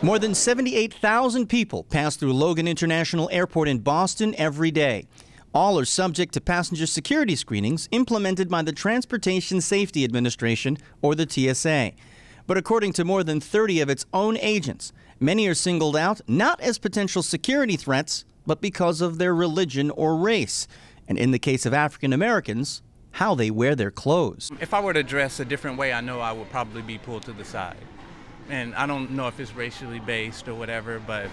More than 78,000 people pass through Logan International Airport in Boston every day. All are subject to passenger security screenings implemented by the Transportation Safety Administration, or the TSA. But according to more than 30 of its own agents, many are singled out not as potential security threats, but because of their religion or race. And in the case of African Americans, how they wear their clothes. If I were to dress a different way, I know I would probably be pulled to the side. And I don't know if it's racially based or whatever, but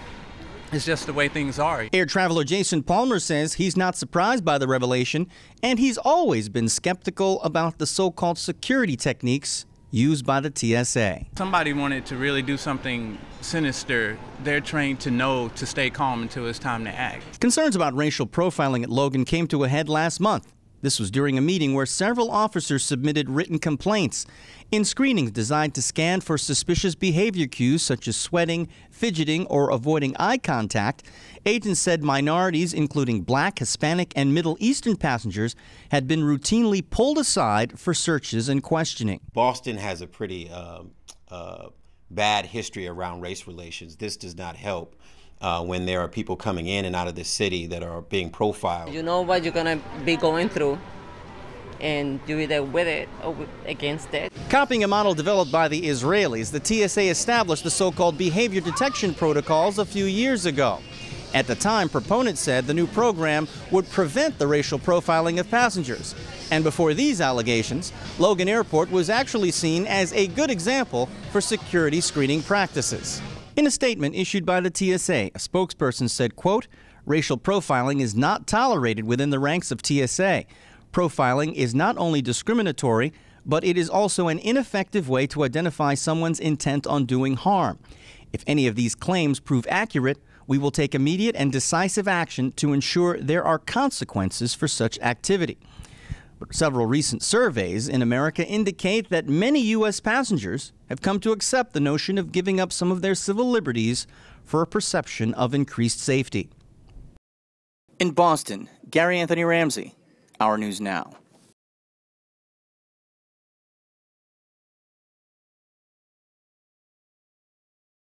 it's just the way things are. Air traveler Jason Palmer says he's not surprised by the revelation, and he's always been skeptical about the so-called security techniques used by the TSA. Somebody wanted to really do something sinister. They're trained to know to stay calm until it's time to act. Concerns about racial profiling at Logan came to a head last month. This was during a meeting where several officers submitted written complaints. In screenings designed to scan for suspicious behavior cues such as sweating, fidgeting, or avoiding eye contact, agents said minorities, including Black, Hispanic, and Middle Eastern passengers, had been routinely pulled aside for searches and questioning. Boston has a pretty bad history around race relations. This does not help. When there are people coming in and out of the city that are being profiled. You know what you're going to be going through, and you're either with it or against it. Copying a model developed by the Israelis, the TSA established the so-called behavior detection protocols a few years ago. At the time, proponents said the new program would prevent the racial profiling of passengers. And before these allegations, Logan Airport was actually seen as a good example for security screening practices. In a statement issued by the TSA, a spokesperson said, quote, "Racial profiling is not tolerated within the ranks of TSA. Profiling is not only discriminatory, but it is also an ineffective way to identify someone's intent on doing harm. If any of these claims prove accurate, we will take immediate and decisive action to ensure there are consequences for such activity." Several recent surveys in America indicate that many U.S. passengers have come to accept the notion of giving up some of their civil liberties for a perception of increased safety. In Boston, Gary Anthony Ramsey, Our News Now.